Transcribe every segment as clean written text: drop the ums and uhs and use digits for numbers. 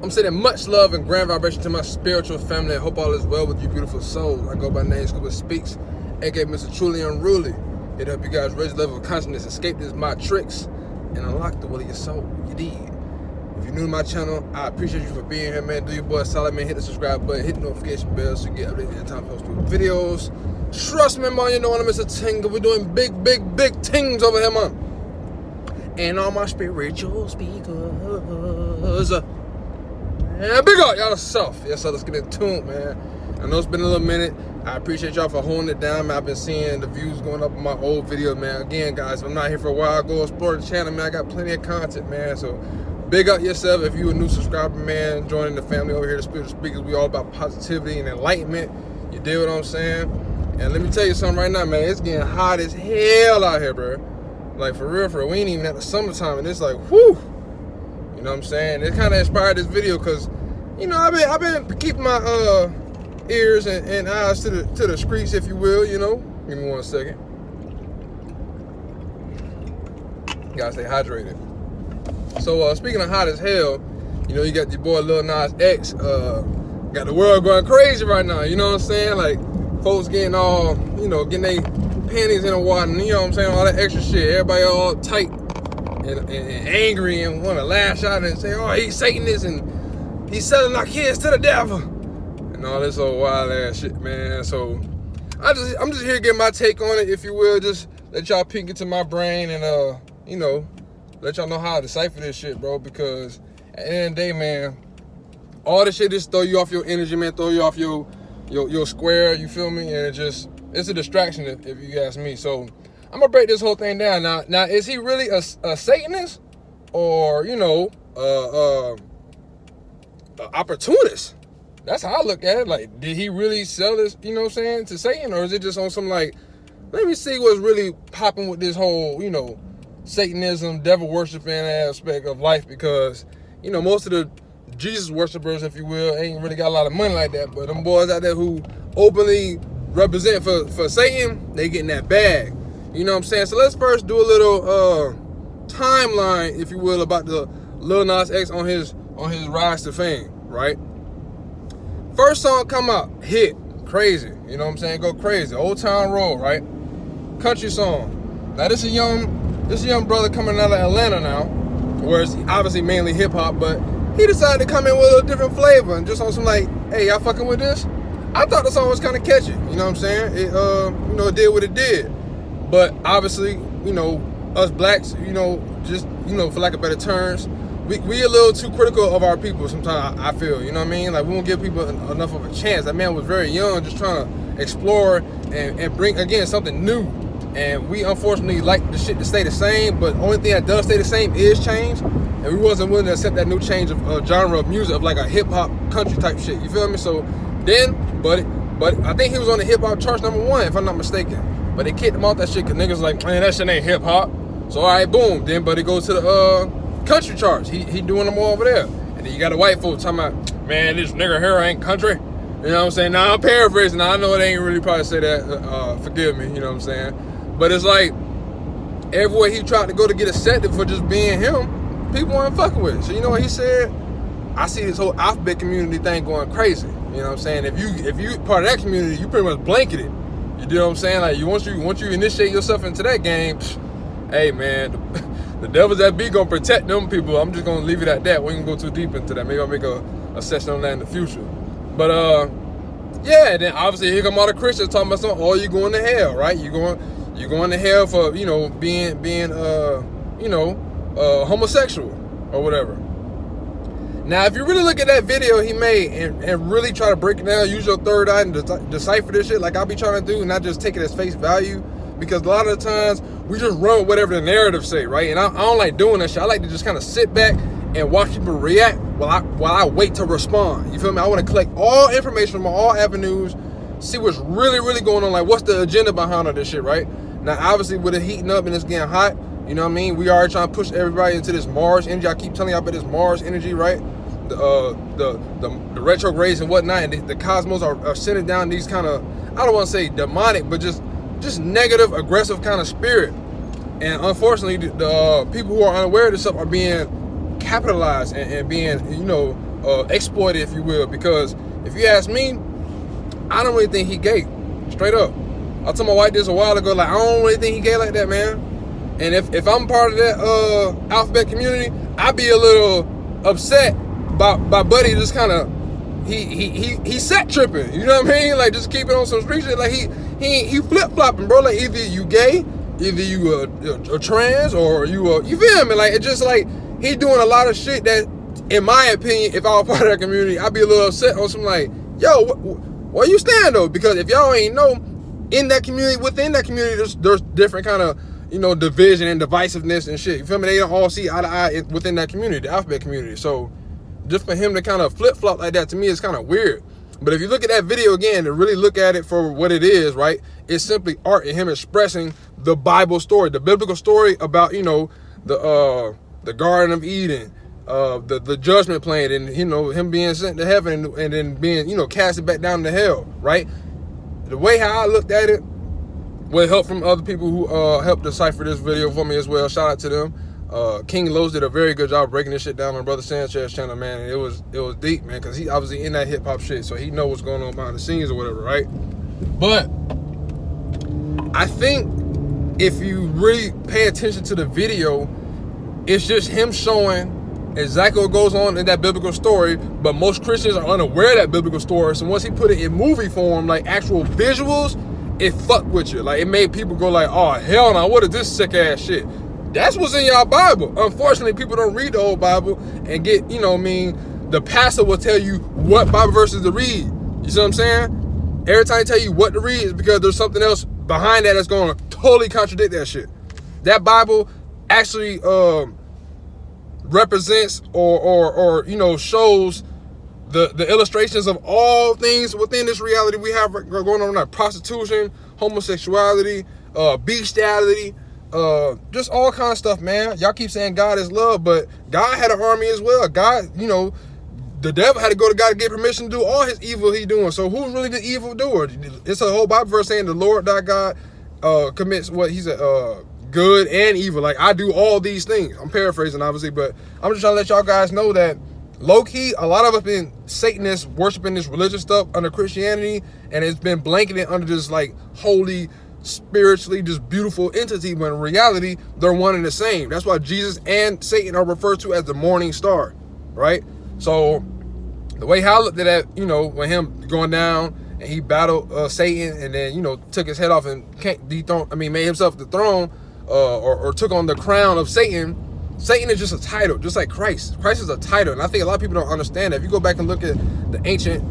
I'm sending much love and grand vibration to my spiritual family. I hope all is well with you beautiful souls. I go by name Scuba Speaks, aka Mr. Truly Unruly. It help you guys raise the level of consciousness, escape these my tricks, and unlock the will of your soul. You did. If you're new to my channel, I appreciate you for being here, man. Do your boy solid, man. Hit the subscribe button, hit the notification bell so you get updated every time I post new videos. Trust me, man, you know I'm Mr. Tinga. We're doing big things over here, man. And all my spiritual speakers. And big up y'all self. Yes, so let's get in tune, man. I know it's been a little minute. I appreciate y'all for holding it down, man. I've been seeing the views going up on my old videos, man. Again, guys, if I'm not here for a while, go explore the channel, man. I got plenty of content, man. So big up yourself if you're a new subscriber, man. Joining the family over here, the Spiritual Speakers. We all about positivity and enlightenment. You deal with what I'm saying? And let me tell you something right now, man. It's getting hot as hell out here, bro. Like, for real, we ain't even at the summertime, and it's like, whew. You know what I'm saying? It kind of inspired this video because, you know, I've been keeping my ears and eyes to the streets, if you will. You know. Give me 1 second. Gotta stay hydrated. So speaking of hot as hell, you know, you got your boy Lil Nas X. Got the world going crazy right now. You know what I'm saying? Like, folks getting all, you know, getting their panties in the water. And, you know what I'm saying? All that extra shit. Everybody all tight. And angry and want to lash out and say, oh, he's Satanist and he's selling our kids to the devil and all this old wild ass shit, man. So I'm just here to get my take on it, if you will. Just let y'all peek into my brain and you know, let y'all know how to decipher this shit, bro. Because at the end of the day, man, all this shit just throw you off your energy, man. Throw you off your square. You feel me? And it's a distraction, if you ask me. So I'm gonna break this whole thing down. Now, is he really a Satanist, or, you know, opportunist? That's how I look at it. Like, did he really sell this, you know what I'm saying, to Satan, or is it just on some, like, let me see what's really popping with this whole, you know, Satanism, devil worshiping aspect of life? Because, you know, most of the Jesus worshipers, if you will, ain't really got a lot of money like that. But them boys out there who openly represent for Satan, they getting that bag. You know what I'm saying? So let's first do a little timeline, if you will, about the Lil Nas X on his rise to fame, right? First song come out, hit, crazy. You know what I'm saying? Go crazy. Old Town Road, right? Country song. Now this is a young brother coming out of Atlanta now, where it's obviously mainly hip hop, but he decided to come in with a different flavor and just on some like, hey, y'all fucking with this? I thought the song was kind of catchy. You know what I'm saying? It you know, it did what it did. But obviously, you know, us blacks, you know, just, you know, for lack of better terms, we a little too critical of our people sometimes, I feel, you know what I mean? Like, we won't give people enough of a chance. That man was very young, just trying to explore and bring, again, something new. And we, unfortunately, like the shit to stay the same, but the only thing that does stay the same is change. And we wasn't willing to accept that new change of genre of music, of like a hip-hop country type shit, you feel me? So then, but I think he was on the hip-hop charts #1, if I'm not mistaken. But they kicked him off that shit because niggas like, man, that shit ain't hip hop. So all right, boom. Then, but it goes to the country charts. He doing them all over there. And then you got a white folks talking about, man, this nigga here ain't country. You know what I'm saying? Now I'm paraphrasing. Now I know it ain't really probably say that. Forgive me. You know what I'm saying? But it's like everywhere he tried to go to get accepted for just being him, people weren't fucking with it. So you know what he said? I see this whole alphabet community thing going crazy. You know what I'm saying? If you part of that community, you pretty much blanketed. You know what I'm saying? Like, once you initiate yourself into that game, hey man, the devils that be gonna protect them people. I'm just gonna leave it at that. We ain't gonna go too deep into that. Maybe I'll make a session on that in the future. But yeah. Then obviously here come all the Christians talking about something. Oh, you going to hell, right? You going to hell for, you know, being you know, homosexual or whatever. Now, if you really look at that video he made and really try to break it down, use your third eye and decipher this shit like I be trying to do, and not just take it as face value, because a lot of the times we just run with whatever the narrative say, right? And I don't like doing that shit. I like to just kind of sit back and watch people react while I wait to respond. You feel me? I want to collect all information from all avenues, see what's really going on, like what's the agenda behind all this shit, right? Now, obviously, with it heating up and it's getting hot, you know what I mean? We are trying to push everybody into this Mars energy. I keep telling y'all about this Mars energy, right? The retrogrades and whatnot, and the cosmos are sending down these kind of, I don't want to say demonic, but just negative, aggressive kind of spirit. And unfortunately, the people who are unaware of this stuff are being capitalized and being, you know, exploited, if you will. Because if you ask me, I don't really think he gay. Straight up. I told my wife this a while ago, like, I don't really think he gay like that, man. And if I'm part of that alphabet community, I'd be a little upset by Buddy just kind of he set tripping. You know what I mean? Like, just keeping on some street shit. Like, he flip flopping, bro. Like, either you gay, either you a trans, or you feel me? Like, it's just like he doing a lot of shit that, in my opinion, if I was part of that community, I'd be a little upset on some, like, yo, where you stand though? Because if y'all ain't know, in that community, within that community, there's different kind of, you know, division and divisiveness and shit. You feel me? They don't all see eye to eye within that community, the alphabet community. So just for him to kind of flip flop like that, to me, is kind of weird. But if you look at that video again and really look at it for what it is, right? It's simply art and him expressing the Bible story, the biblical story about, you know, the Garden of Eden, the judgment plan, and, you know, him being sent to heaven and then being, you know, casted back down to hell, right? The way how I looked at it, with help from other people who helped decipher this video for me as well. Shout out to them. King Lowe's did a very good job breaking this shit down on Brother Sanchez channel, man. And it was deep, man, because he obviously in that hip hop shit, so he know what's going on behind the scenes or whatever, right? But I think if you really pay attention to the video, it's just him showing exactly what goes on in that biblical story, but most Christians are unaware of that biblical story. So once he put it in movie form, like actual visuals, it fucked with you. Like, it made people go like, oh, hell no, what is this sick ass shit? That's what's in y'all Bible. Unfortunately, people don't read the whole Bible and get, you know what I mean, the pastor will tell you what Bible verses to read. You see what I'm saying? Every time I tell you what to read is because there's something else behind that that's going to totally contradict that shit. That Bible actually represents or you know, shows the illustrations of all things within this reality we have going on, like prostitution, homosexuality, bestiality, just all kind of stuff, man. Y'all keep saying God is love, but God had an army as well. God, you know, the devil had to go to God to get permission to do all his evil he doing. So who's really the evil doer? It's a whole Bible verse saying the Lord thy God commits what he said, good and evil. Like, I do all these things. I'm paraphrasing, obviously, but I'm just trying to let y'all guys know that low-key, a lot of us been Satanists worshiping this religious stuff under Christianity, and it's been blanketed under this, like, holy, spiritually just beautiful entity, when in reality, they're one and the same. That's why Jesus and Satan are referred to as the morning star, right? So the way how I looked at that, you know, when him going down and he battled Satan and then, you know, took his head off and made himself the throne, or took on the crown of Satan. Satan is just a title, just like Christ. Christ is a title, and I think a lot of people don't understand that. If you go back and look at the ancient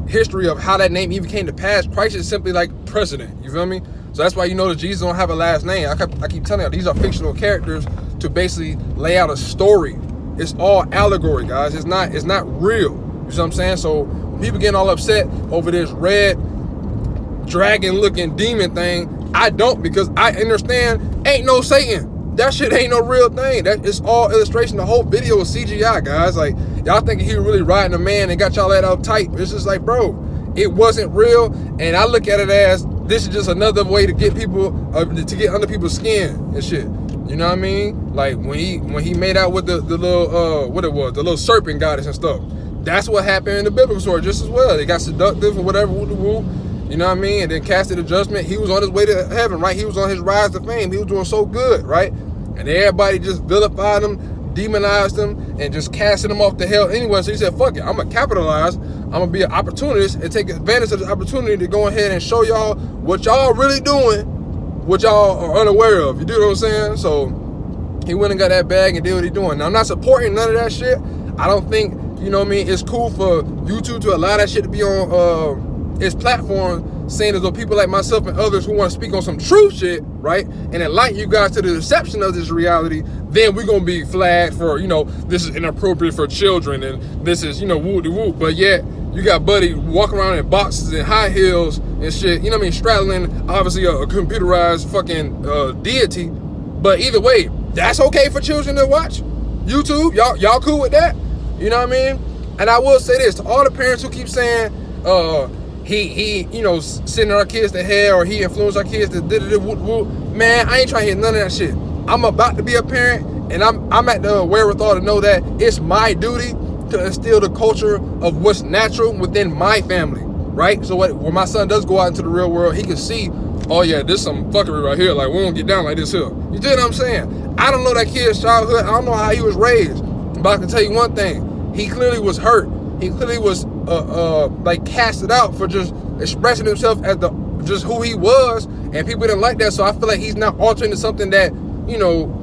history of how that name even came to pass, Christ is simply like president. You feel me? So that's why you know that Jesus don't have a last name. I keep telling you, these are fictional characters to basically lay out a story. It's all allegory, guys. It's not real. You see what I'm saying? So when people getting all upset over this red dragon-looking demon thing, I don't, because I understand ain't no Satan. That shit ain't no real thing. That is all illustration. The whole video is CGI, guys. Like, y'all thinking he was really riding a man and got y'all that uptight. It's just like, bro, it wasn't real. And I look at it as, this is just another way to get people, to get under people's skin and shit. You know what I mean? Like, when he made out with the little, the little serpent goddess and stuff. That's what happened in the biblical story just as well. They got seductive or whatever, you know what I mean? And then casted a judgment. He was on his way to heaven, right? He was on his rise to fame. He was doing so good, right? And everybody just vilified him, demonized him, and just casted him off to hell anyway. So he said, fuck it, I'm going to capitalize. I'm going to be an opportunist and take advantage of this opportunity to go ahead and show y'all what y'all really doing, what y'all are unaware of. You do what I'm saying? So he went and got that bag and did what he doing. Now, I'm not supporting none of that shit. I don't think, you know what I mean, it's cool for YouTube to allow that shit to be on its platform, saying as though people like myself and others who want to speak on some true shit, right, and enlighten you guys to the deception of this reality, then we're going to be flagged for, you know, this is inappropriate for children and this is, you know, woo-de-woo. But yet, you got Buddy walking around in boxes and high heels and shit, you know what I mean, straddling, obviously, a computerized fucking deity. But either way, that's okay for children to watch. YouTube, y'all cool with that? You know what I mean? And I will say this, to all the parents who keep saying, he you know, sending our kids to hell, or he influenced our kids to whoop. Man, I ain't trying to hear none of that shit. I'm about to be a parent, and I'm at the wherewithal to know that it's my duty to instill the culture of what's natural within my family, right? So when my son does go out into the real world, he can see, oh yeah, this some fuckery right here. Like, we won't get down like this here. You see what I'm saying? I don't know that kid's childhood. I don't know how he was raised. But I can tell you one thing. He clearly was hurt. He clearly was like casted out for just expressing himself as just who he was. And people didn't like that. So I feel like he's now altering to something that, you know,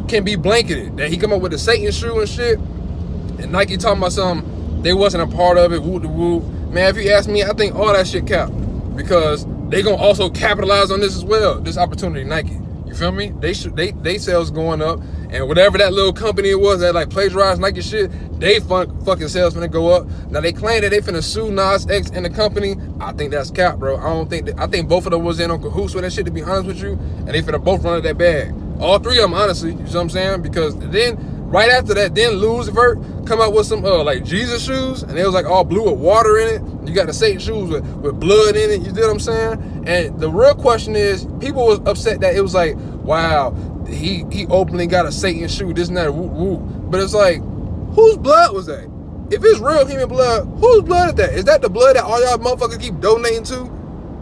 can be blanketed. That he come up with the Satan shoe and shit. And Nike talking about something, they wasn't a part of it, woo de woo. Man, if you ask me, I think all that shit cap. Because they gonna also capitalize on this as well, this opportunity, Nike. You feel me? They sales going up, and whatever that little company it was that like plagiarized Nike shit, they fucking sales finna go up. Now they claim that they finna sue Nas X and the company. I think that's cap, bro. I think both of them was in on cahoots with that shit, to be honest with you, and they finna both run that bag. All three of them, honestly. You know what I'm saying? Because then right after that, then Lucifer come out with some like Jesus shoes, and they was like all blue with water in it. You got the Satan shoes with blood in it. You see what I'm saying? And the real question is, people was upset that it was like, wow, he openly got a Satan shoe, this and that, woo woo. But it's like, whose blood was that? If it's real human blood, whose blood is that? Is that the blood that all y'all motherfuckers keep donating to?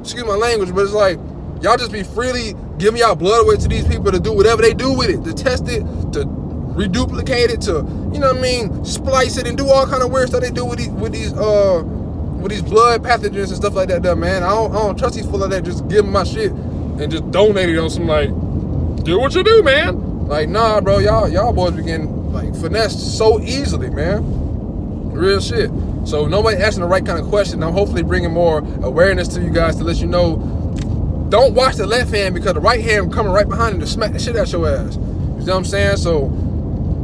Excuse my language, but it's like, y'all just be freely giving y'all blood away to these people to do whatever they do with it, to test it, to reduplicate it, to, you know what I mean, splice it and do all kind of weird stuff they do with these blood pathogens and stuff like that, man. I don't trust these fools like that. Just give them my shit and just donate it on some, like, do what you do, man. Like, nah, bro, y'all boys be getting like finessed so easily, man. Real shit. So nobody asking the right kind of question. I'm hopefully bringing more awareness to you guys to let you know, don't watch the left hand, because the right hand coming right behind him to smack the shit out your ass. You know what I'm saying? So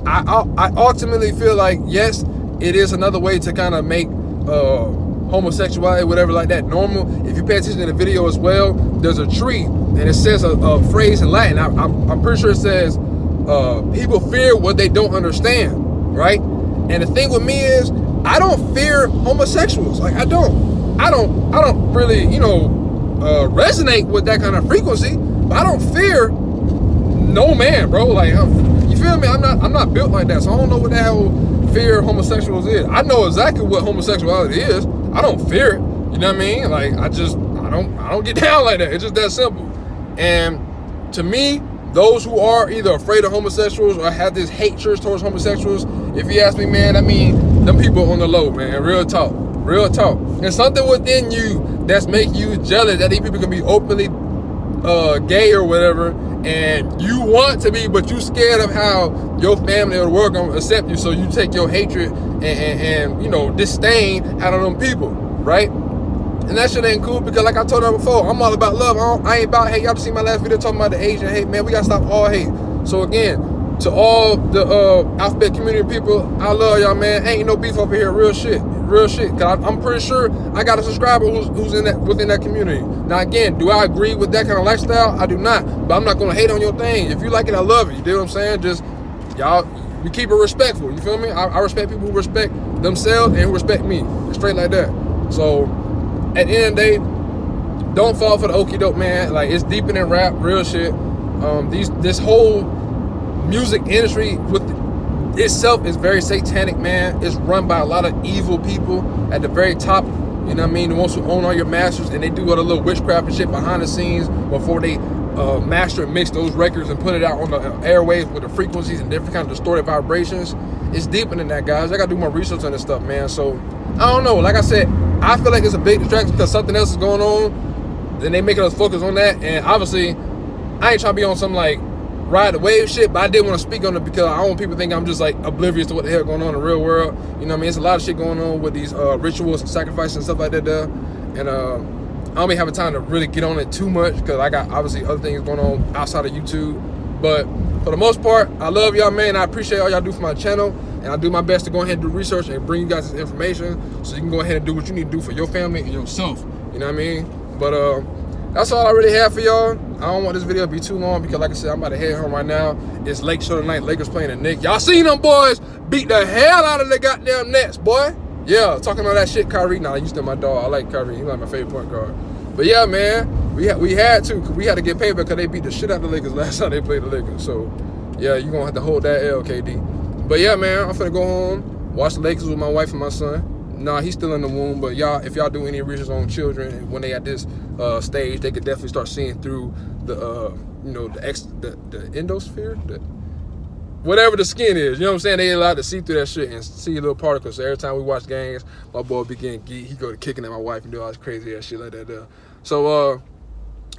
I ultimately feel like, yes, it is another way to kind of make homosexuality, whatever like that, normal. If you pay attention to the video as well, there's a tree and it says a phrase in Latin. I'm pretty sure it says people fear what they don't understand, right? And the thing with me is, I don't fear homosexuals. Like, I don't really, you know, resonate with that kind of frequency, but I don't fear no man, bro. Like, you feel me? I'm not built like that, so I don't know what the hell fear homosexuals is. I know exactly what homosexuality is. I don't fear it. You know what I mean? Like, I don't get down like that. It's just that simple. And to me, those who are either afraid of homosexuals or have this hatred towards homosexuals, if you ask me, man, I mean, them people on the low, man. Real talk. Real talk. And something within you that's making you jealous that these people can be openly gay or whatever, and you want to be, but you scared of how your family or the world gonna accept you, so you take your hatred and you know, disdain out of them people, right? And that shit ain't cool, because like I told her before, I'm all about love. I ain't about hate. Y'all just seen my last video talking about the Asian hate, man. We gotta stop all hate. So again, to all the alphabet community people, I love y'all, man. Ain't no beef over here. Real shit. Cause I'm pretty sure I got a subscriber who's within that community. Now again, do I agree with that kind of lifestyle? I do not. But I'm not gonna hate on your thing. If you like it, I love it. You know what I'm saying? Just y'all, we keep it respectful. You feel me? I respect people who respect themselves and who respect me. Straight like that. So at the end of the day, don't fall for the okie doke, man. Like, it's deeper than rap. Real shit. This whole music industry with itself is very satanic, man. It's run by a lot of evil people at the very top. You know what I mean? The ones who own all your masters, and they do all the little witchcraft and shit behind the scenes before they master and mix those records and put it out on the airwaves with the frequencies and different kind of distorted vibrations. It's deeper than that, guys. I gotta do more research on this stuff, man. So I don't know. Like I said, I feel like it's a big distraction because something else is going on. Then they making us focus on that, and obviously, I ain't trying to be on some like ride the wave shit, but I did want to speak on it because I don't want people to think I'm just like oblivious to what the hell going on in the real world. You know what I mean? It's a lot of shit going on with these rituals and sacrifices and stuff like that there. And I don't be having time to really get on it too much because I got obviously other things going on outside of YouTube. But for the most part, I love y'all, man. I appreciate all y'all do for my channel, and I do my best to go ahead and do research and bring you guys this information so you can go ahead and do what you need to do for your family and yourself. You know what I mean? But that's all I really have for y'all. I don't want this video to be too long because, like I said, I'm about to head home right now. It's late show tonight. Lakers playing the Knicks. Y'all seen them boys beat the hell out of the goddamn Nets, boy. Yeah, talking all that shit, Kyrie. Nah, I used to my dog. I like Kyrie. He's like my favorite point guard. But yeah, man, we had to, cause we had to get paid because they beat the shit out of the Lakers last time they played the Lakers. So yeah, you're gonna have to hold that L, KD. But yeah, man, I'm finna go home, Watch the Lakers with my wife and my son. Nah, he's still in the womb, but y'all, if y'all do any research on children, when they at this stage, they could definitely start seeing through the, the endosphere, whatever the skin is. You know what I'm saying? They allowed to see through that shit and see little particles. So every time we watch games, my boy be getting geek. He go to kicking at my wife and do all this crazy ass shit like that there. So,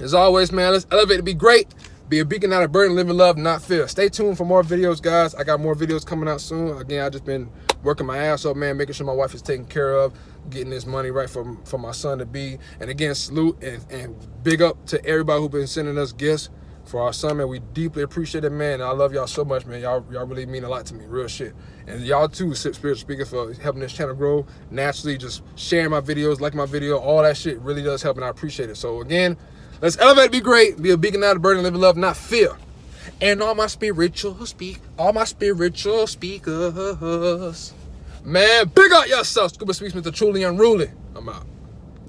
as always, man, let's elevate to be great. Be a beacon, not a burden, live in love, not fear. Stay tuned for more videos, guys. I got more videos coming out soon. Again, I just been working my ass off, man, making sure my wife is taken care of, getting this money right for my son to be. And again, salute and big up to everybody who been sending us gifts for our son, man. We deeply appreciate it, man. And I love y'all so much, man. Y'all really mean a lot to me, real shit. And y'all too, Spiritual Speaker, for helping this channel grow naturally. Just sharing my videos, liking my video, all that shit really does help, and I appreciate it. So again, let's elevate, be great, be a beacon, not a burden, live in love, not fear. And all my spiritual speakers, man, big up yourself. Scuba Speaks with the truly unruly. I'm out.